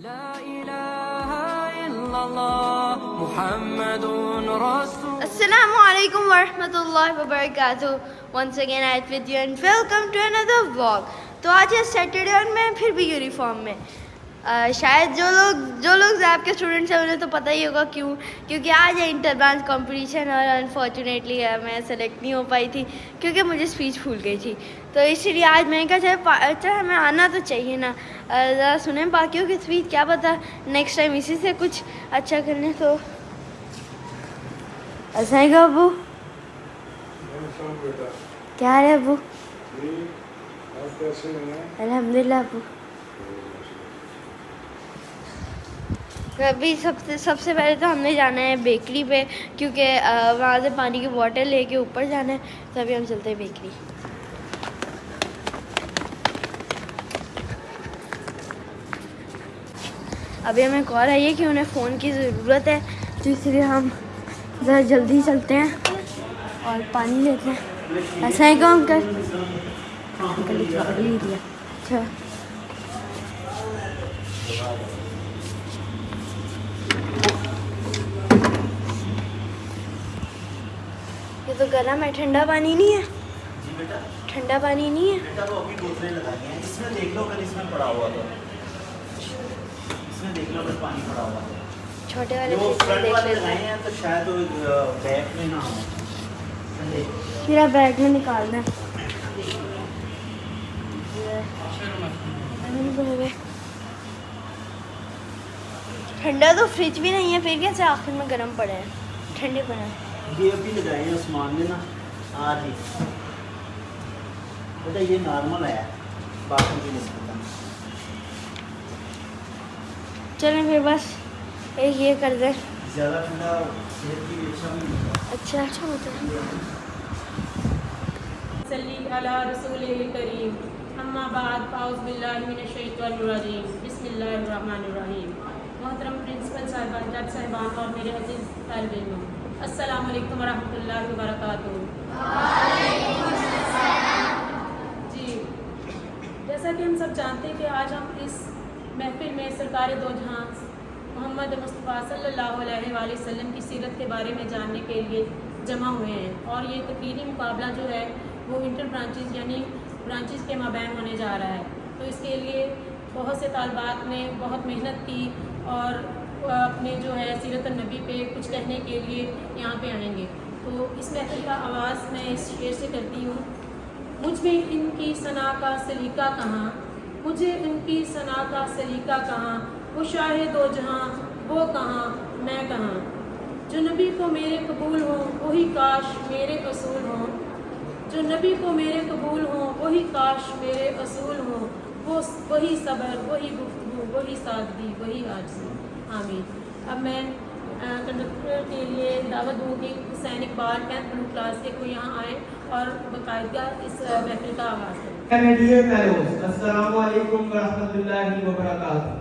لا الہ الا اللہ محمد رسول. Assalamu alaikum warahmatullahi wabarakatuh. Once again I am with you and welcome to another vlog. تو آج ہے سیٹرڈے اور میں پھر بھی یونیفارم میں. شاید جو لوگ آپ کے اسٹوڈنٹس ہیں انہیں تو پتہ ہی ہوگا کیونکہ آج ہے انٹر برانچ کمپٹیشن اور انفارچونیٹلی میں سلیکٹ نہیں ہو پائی تھی کیونکہ مجھے اسپیچ بھول گئی تھی. تو اسی لیے آج میں نے کہا چاہے ہمیں آنا تو چاہیے نا, ذرا سنیں باقیوں کی اسپیچ, کیا پتہ نیکسٹ ٹائم اسی سے کچھ اچھا کرنے. تو ایسا ہی گا ابو, کیا ہے ابو؟ الحمد للہ ابو. ابھی سب سے پہلے تو ہم نے جانا ہے بیکری پہ کیونکہ وہاں سے پانی کی بوٹل لے کے اوپر جانا ہے. تو ابھی ہم چلتے ہیں بیکری. ابھی ہمیں کال آئی ہے کہ انہیں فون کی ضرورت ہے تو اس لیے ہم ذرا جلدی چلتے ہیں اور پانی لیتے ہیں. ایسا ہی کام کر دیا. اچھا یہ تو گرم ہے, ٹھنڈا پانی نہیں ہے. ٹھنڈا پانی نہیں ہے. چھوٹے والے پھر بیگ میں نکالنا ہے. ٹھنڈا تو فریج بھی نہیں ہے, پھر کیسے آخر میں گرم پڑے ہیں, ٹھنڈے پڑے ہیں. یہ ابھی لگائے ہیں عثمان نے نا آج ہی, بیٹا یہ نارمل ہے باقی کی نسبت. چلیں پھر بس ایک یہ کر دیں. زیادہ ٹھنڈا صحت کے لیے اچھا بھی نہیں ہوتا. اچھا ہوتا ہے. صلی علی رسول کریم. اما بعد فاعوذ باللہ من الشیطان الرجیم. بسم اللہ الرحمن الرحیم. محترم پرنسپل صاحبان, جج صاحبان اور میرے عزیز طالب علم, السلام علیکم ورحمۃ اللہ وبرکاتہ. جی, جیسا کہ ہم سب جانتے ہیں کہ آج ہم اس محفل میں سرکار دو جہاں محمد مصطفیٰ صلی اللہ علیہ وآلہ وسلم کی سیرت کے بارے میں جاننے کے لیے جمع ہوئے ہیں. اور یہ تقریری مقابلہ جو ہے وہ انٹر برانچز یعنی برانچز کے مابین ہونے جا رہا ہے. تو اس کے لیے بہت سے طالبات نے بہت محنت کی اور اپنے جو ہے سیرت النبی پہ کچھ کہنے کے لیے یہاں پہ آئیں گے. تو اس محفل کا آغاز میں اس شعر سے کرتی ہوں. مجھ میں ان کی ثنا کا سلیقہ کہاں, مجھے ان کی ثنا کا سلیقہ کہاں, وہ شاہ دو جہاں وہ کہاں میں کہاں. جو نبی کو میرے قبول ہوں وہی کاش میرے اصول ہوں, جو نبی کو میرے قبول ہوں وہی کاش میرے اصول ہوں. وہی صبر, وہی گفتگو, وہی سادگی, وہی عاجزی. آمین. اب میں کنڈکٹر کے لیے دعوت دوں گی حسین اقبال 10th بلو کلاس کے کو یہاں آئیں اور باقاعدہ اس محفل کا آغاز کریں. Dear fellows, Assalamu alaikum warahmatullahi wabarakatuh.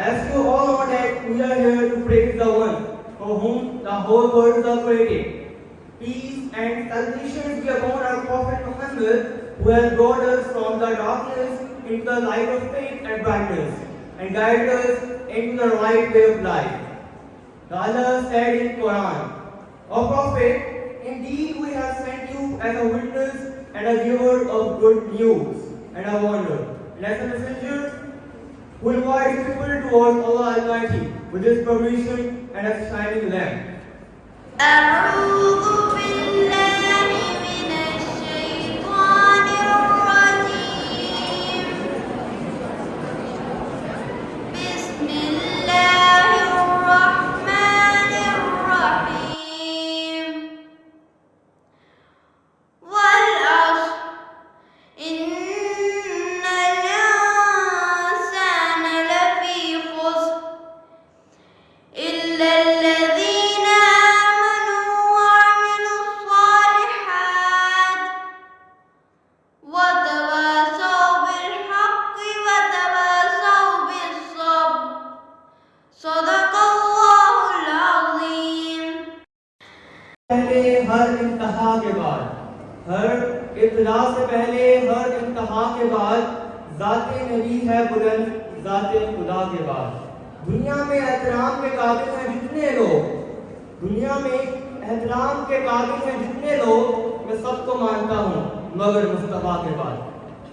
As you all know that we are here to praise the one for whom the whole world is created. Peace and salvation be upon our Prophet Muhammad, who has brought us from the darkness into the light of faith and brightness, and guided us into the right way of life. Allah said in Quran, O Prophet, indeed we have sent you as a witness and a giver of good news and a warner, and as a messenger who invites people towards Allah Almighty with His permission and a shining lamp. أعوذ بالله من الشيطان الرجيم. بسم الله الرحمن الرحيم. والعصر إن الإنسان لفي خسر إلا الذين آمنوا وعملوا الصالحات وتواصوا بالحق وتواصوا بالصبر. صدق الله العظيم. پہلے ہر انتہا کے بعد, ہر ابتدا سے پہلے ہر انتہا کے بعد ذات نبی ہے بلند ذات خدا کے بعد. دنیا میں احترام کے قابل ہیں جتنے لوگ, دنیا میں احترام کے قابل ہیں جتنے لوگ, میں سب کو مانتا ہوں مگر مصطفیٰ کے بعد.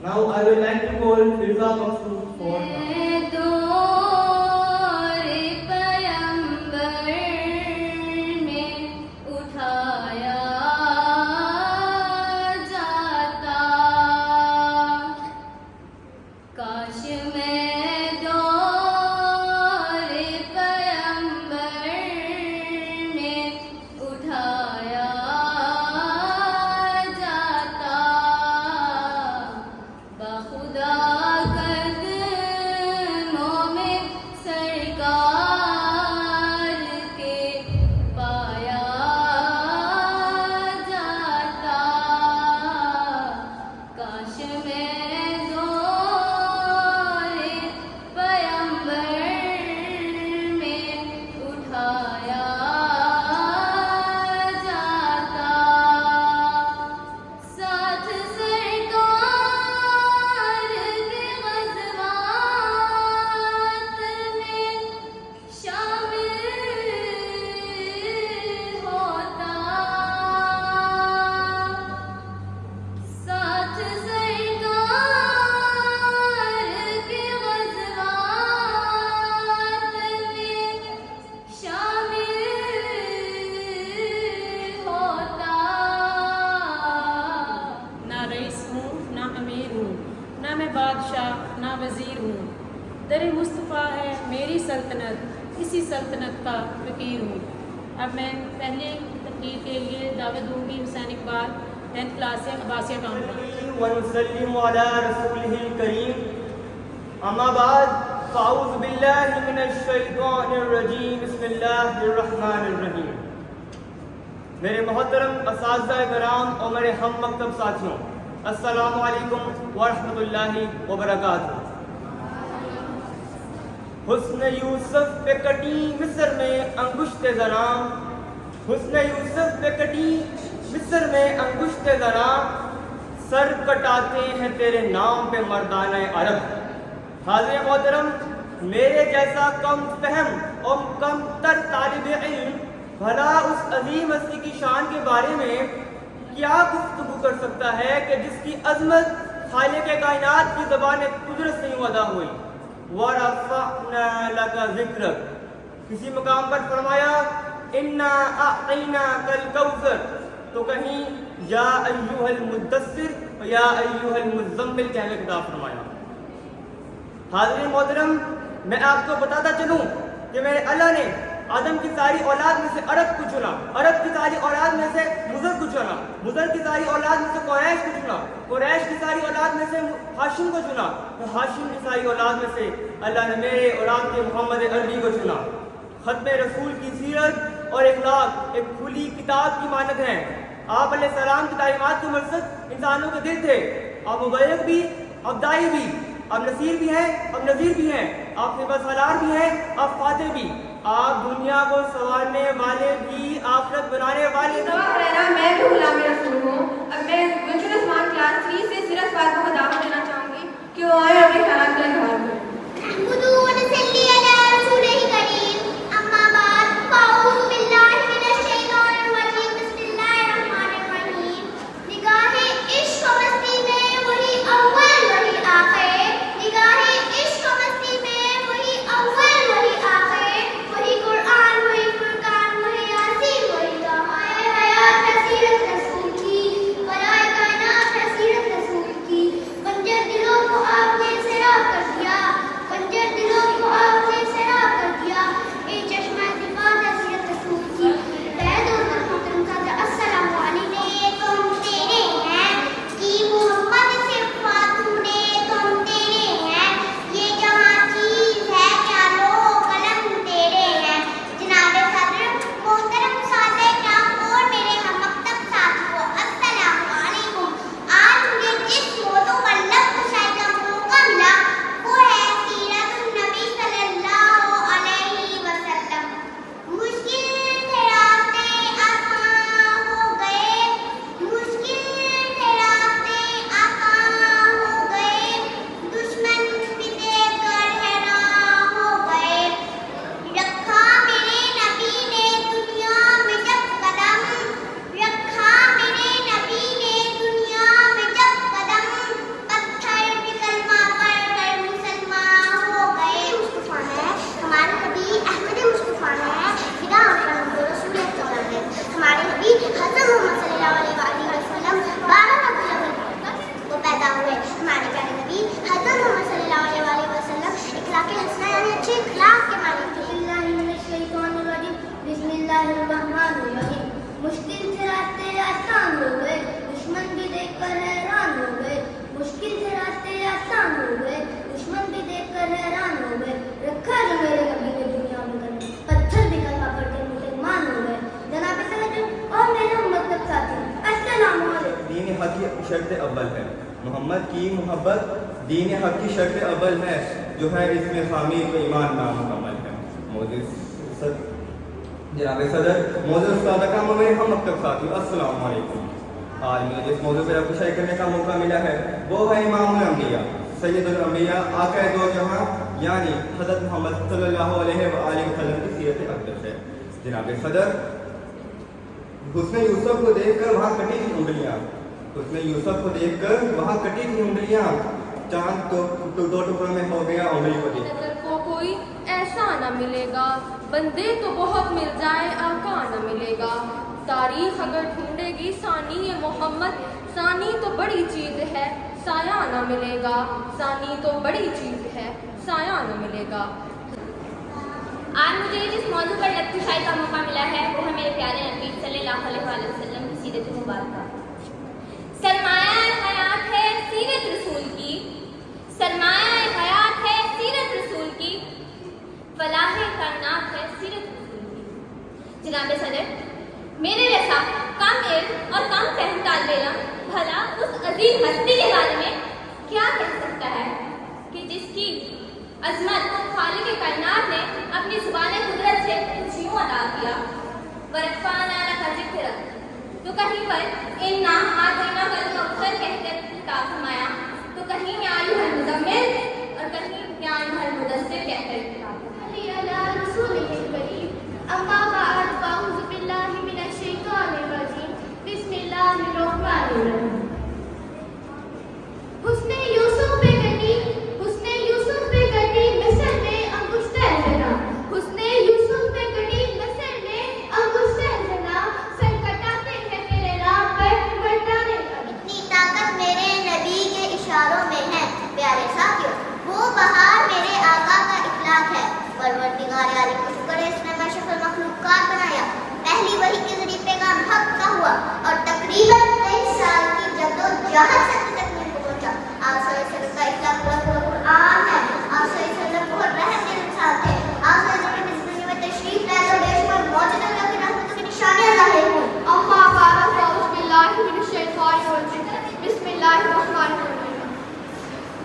Now I would like to call Firza Maqsood for بادشاہ نہ وزیر ہوں, در مصطفیٰ ہے میری سلطنت, اسی سلطنت کا فقیر ہوں. اب میں پہلے تقریر کے لیے دعوت دوں گی حسین اقبال 10th کلاس سے عباسیہ کانفرنس. ونسلم علی رسولہ الکریم. اما بعد فاعوذ باللہ من الشیطان الرجیم. بسم اللہ الرحمن الرحیم. میرے محترم اساتذہ کرام اور میرے ہم مکتب ساتھیوں, السلام علیکم ورحمۃ اللہ وبرکاتہ. حسن یوسف پہ کٹی مصر میں انگشت زراں, حسن یوسف پہ کٹی مصر میں انگشت زراں, سر کٹاتے ہیں تیرے نام پہ مردانہ عرب. حاضر محترم, میرے جیسا کم فہم اور کم تر طالب علم بھلا اس عظیم ہستی کی شان کے بارے میں کیا گفتگو کر سکتا ہے کہ جس کی عظمت خالق کائنات کی زبان قدرت سے یوں ادا ہوئی. وَرَفَعْنَا لَكَ ذِكْرَكَ. کسی مقام پر فرمایا اِنَّا أَعْطَيْنَاكَ الْكَوْثَرَ, تو کہیں یا ایھا المدثر یا ایھا المزمل کہنے کا خطاب فرمایا. حاضرین محترم, میں آپ کو بتاتا چلوں کہ میرے اللہ نے آدم کی ساری اولاد میں سے عرب کو چنا, عرب کی ساری اولاد میں سے مضر کو چنا, مضر کی ساری اولاد میں سے قریش کو چنا, قریش کی ساری اولاد میں سے ہاشم کو چنا, ہاشم کی ساری اولاد میں سے اللہ نے میرے اور آپ کے محمد عربی کو چنا. ختم رسول کی سیرت اور اخلاق ایک کھلی کتاب کی مانند ہے. آپ علیہ السلام کی تعلیمات کے مقصد انسانوں کے دل تھے. آپ مبلغ بھی, آپ داعی بھی, آپ نصیر بھی ہیں, آپ نذیر بھی ہیں, آپ خبر سالار بھی ہیں, آپ فاتح بھی, آپ دنیا کو سنوارنے والے بھی, آخرت بنانے والے بھی. میں بھی غلام رسول ہوں. اب میں گلشن عثمان کلاس 3 سے سیرت فاطمہ کو دعوت دینا چاہوں گی کہ وہ آئے اپنے خیالات کا اظہار کریں. آپ نے سیراب کر شرط اول ہے. محمد کی محبت دین حق کی شرط اول ہے جو ہے اس میں خامی تو ایمان نامکمل ہے. جناب صدر، موضوع استاد کا میرے ہم مکتب ساتھی السلام علیکم. آج مجھے جس موضوع پر آپ کو شائع کرنے کا موقع ملا ہے وہ ہے امام الانبیاء، سید الانبیاء، آقا دو جہاں یعنی حضرت محمد صلی اللہ علیہ وآلہ وسلم کی سیرت اقدس ہے. جناب صدر، حسن یوسف کو دیکھ کر وہاں کٹی تھی انگلیاں، حسن یوسف کو دیکھ کر وہاں کٹی تھی انگلیاں، چاند تو دو ٹکڑوں میں ہو گیا انگلی کو دیکھ. نظر کو کوئی ایسا نہ ملے گا، بندے تو بہت مل جائیں آقا نہ ملے گا. تاریخ اگر ڈھونڈے گی ثانی محمد، ثانی تو بڑی چیز ہے سایہ نہ ملے گا، ثانی تو بڑی چیز ہے سایہ نہ ملے گا. آج مجھے جس موضوع پر لیکچر شائع کا موقع ملا ہے وہ ہے میرے پیارے نبی صلی اللہ علیہ وآلہ وسلم کی سیرت مبارکہ. سرمایہ حیات ہے سیرت رسول کی، سرمایہ حیات ہے سیرت رسول کی، فلاح کائنات ہے سیرت رسول کی. جناب صدر، میرے جیسا کم علم اور کم فہم طالب علم بھلا اس عظیم ہستی کے بارے میں کیا کہہ سکتا ہے کہ جس کی عظمت کو خالق کائنات نے اپنی زبان قدرت سے کچھ یوں ادا کیا. ورفعنا لک ذکرک، تو کہیں پر انا اعطیناک الکوثر کہہ کر خطاب فرمایا، تو کہیں یا ایھا المزمل اور کہیں یا ایھا المدثر کہہ کر خطاب فرمایا. علی رسولہ الکریم، اما بعد فاعوذ باللہ من الشیطان الرجیم، بسم اللہ الرحمن الرحیم. حسن یوسف پہ کٹی، حسن یوسف پہ کٹی مصر میں انگشت زنا، حسن یوسف پہ کٹی مصر میں انگشت زنا، سر کٹاتے ہیں میرے نام پر بٹانے لگا. اتنی طاقت میرے نبی کے اشاروں میں ہے. پیارے ساتھیوں، وہ بہار میرے آقا کا اخلاق ہے. پروردگار عالم کو شکر ہے اس نے مشرف المخلوقات بنایا. پہلی وحی کے ذریعے پیغام حق کا ہوا اور تقریباً 23 سال کی جدوجہد سے تکمیل کو پہنچا. آپ صلی اللہ علیہ وسلم کا اخلاق پورا قرآن ہے. آپ صلی اللہ علیہ وسلم بہت رحم دل انسان تھے. آپ صلی اللہ علیہ وسلم اس دنیا میں تشریف لائے تو بے شمار موجود اللہ کی رحمتوں کی نشانیاں ظاہر ہوئیں. اما بعد فاعوذ باللہ من الشیطان الرجیم، بسم اللہ الرحمن الرحیم.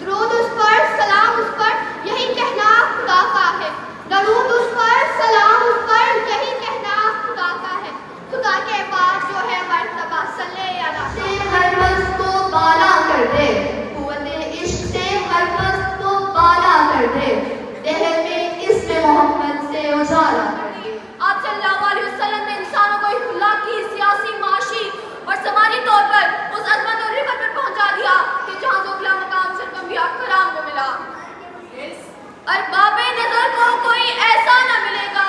درود اس پر، سلام اس پر، یہی کہنا خدا کا ہے. درود اس پر، سلام اس پر، یہی کہنا خدا کا ہے. خدا کے بعد جو ہے مرتبہ صلی اللہ سے ہر مست کو بالا کر دے، قوت عشق سے ہر مست کو بالا کر دے، دہر میں اس میں محمد سے اجالا کر دے. آپ صلی اللہ علیہ وسلم نے انسانوں کو اخلاقی، سیاسی، معاشی اور سماجی طور پر اس عظمت اور رفعت پر پہنچا دیا کہ جہاں ذوقلا مقام صرف انبیاء کرام کو ملا. ارباب نظر کو کوئی ایسا نہ ملے گا،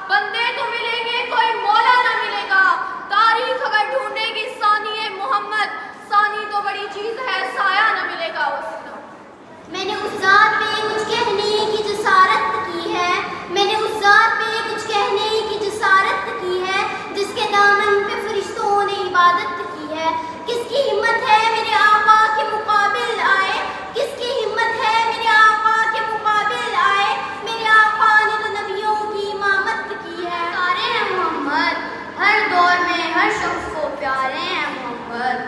بندے تو ملیں گے کوئی مولا نہ ملے گا. تاریخ اگر ڈھونڈے گی ثانی محمد، ثانی تو بڑی چیز ہے سایہ نہ ملے گا اس کا. میں نے اس ذات پہ کچھ کہنے کی جسارت کی ہے، میں نے اس ذات پہ کچھ کہنے کی جسارت کی ہے جس کے دامن پہ فرشتوں نے عبادت کی ہے. کس کی ہمت ہے میرے آقا کے مقابل آئے، کس کی ہمت ہے میرے آقا کے مقابل آئے. میرے آقا نے تو نبیوں کی امامت کی ہے. پیارے ہیں محمد، ہر دور میں ہر شخص کو پیارے ہیں محمد.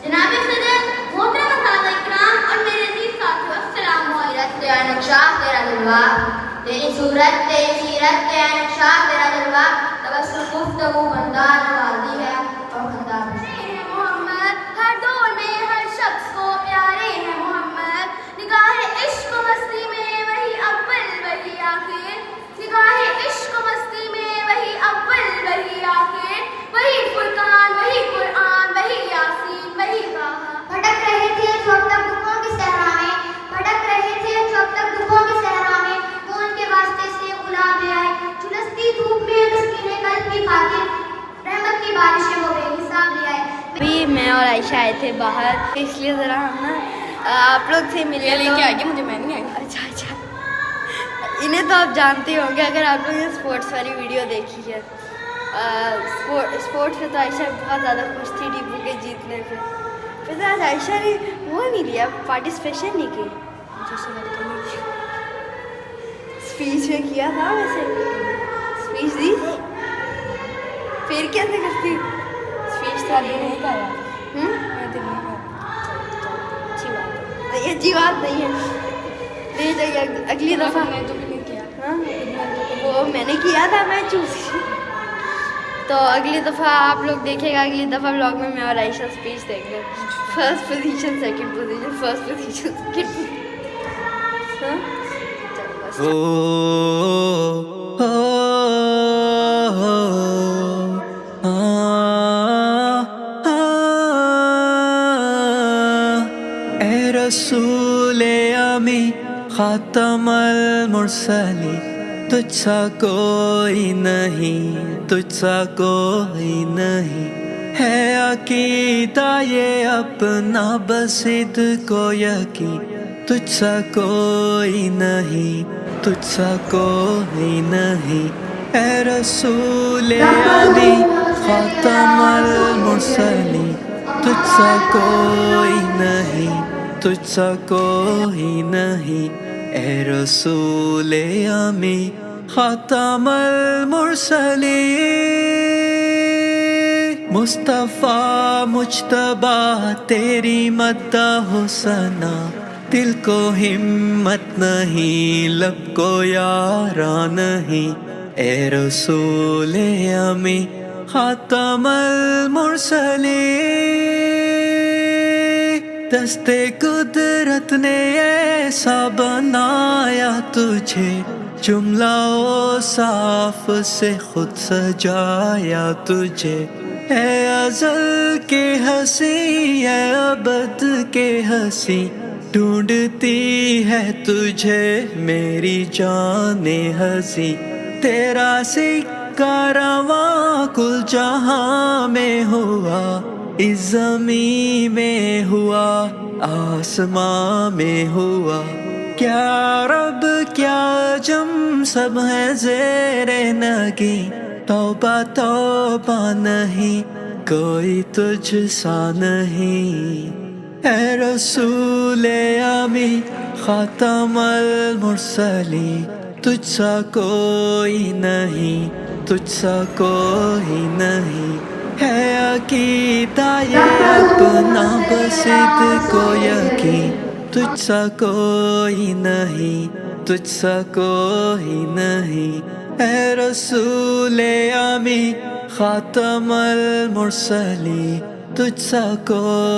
جناب صدر، محترم اساتذہ اکرام اور میرے عزیز ساتھیو، السلام علیکم. تیرا نقشہ تیرا دلوا، تیری صورت تیری سیرت، تیرا نقشہ تیرا دلوا، تبسم گفتگو بندہ نوازی ہے اور خطاب ہے محمد. ہر دور میں ہر شخص کو پیارے ہیں محمد. نگاہ عشق و مستی میں وہی اول وہی آخر، نگاہ عشق و مستی میں وہی اول وہی آخر، وہی فرقان وہی قرآن وہی یاسین وہی طٰہٰ. بھٹک رہے تھے جو اب تک دکھوں کی صحرا میں، بھٹک رہے تھے جو اب تک دکھوں کی صحرا میں، وہ ان کے واسطے سے غلام لے آئے. جھلستی دھوپ میں تسکین قلب کی خاطر رحمت کی بارشیں وہ بے حساب لے آئے. ابھی میں اور عائشہ آئے تھے باہر، اس لیے ذرا ہم نا آپ لوگ سے ملے لے کے آئے. مجھے میں نہیں آئی. اچھا انہیں تو آپ جانتے ہوں گے اگر آپ لوگوں نے اسپورٹس والی ویڈیو دیکھی ہے. اسپورٹس میں تو عائشہ بہت زیادہ خوش تھی ڈیپو کے جیتنے پہ. پھر آج عائشہ نے وہ نہیں لیا، پارٹیسپیشن نہیں کی. اسپیچ میں کیا تھا، ویسے اسپیچ دی تھی. پھر کیسے کرتی اسپیچ؟ تو ابھی نہیں کرا. نہیں, اچھی بات نہیں ہے. لے جائیے اگلی دفعہ. ہاں وہ میں نے کیا تھا, میں چوز. تو اگلی دفعہ آپ لوگ دیکھے گا, اگلی دفعہ بلاگ میں اور عائشہ اسپیچ دیں گے. First position, second position, first position, second position. ہاں اے رسول امی خاتم المرسلی, تجھ سا کوئی نہیں, تجھ سا کوئی نہیں. ہے عقیدہ یہ اپنا بسد کو یقین, تجھ سا کوئی نہیں, تجھ سا کوئی نہیں. اے رسول علی خاتم المرسلی, تجھ سا کوئی نہیں, تجھ سا کوئی نہیں. اے رسول امی خاتم المرسلی. مصطفیٰ مجتبیٰ تیری مدح و ثنا, دل کو ہمت نہیں, لب کو یارا نہیں. اے رسول امی خاتم المرسلی. دست قدرت نے ایسا بنایا تجھے, جملہ و صاف سے خود سجایا تجھے. اے ازل کے ہنسی, اے ابد کے ہنسی, ڈھونڈتی ہے تجھے میری جان ہنسی. تیرا سکہ رواں کل جہاں میں ہوا, اس زمین میں ہوا, آسمان میں ہوا. کیا رب کیا جم سب ہے زیر نگی, توبہ توبہ نہیں کوئی تجھ سا نہیں. اے رسول امی خاتم المرسلی, تجھ سا کوئی نہیں, تجھ سا کوئی نہیں. ہے عقیدہ یہ اپنا بسد کو یقین, تجھ سا کوئی نہیں, تجھ سا کوئی نہیں. اے رسول امی خاتم المرسلی, تجھ سا کوئی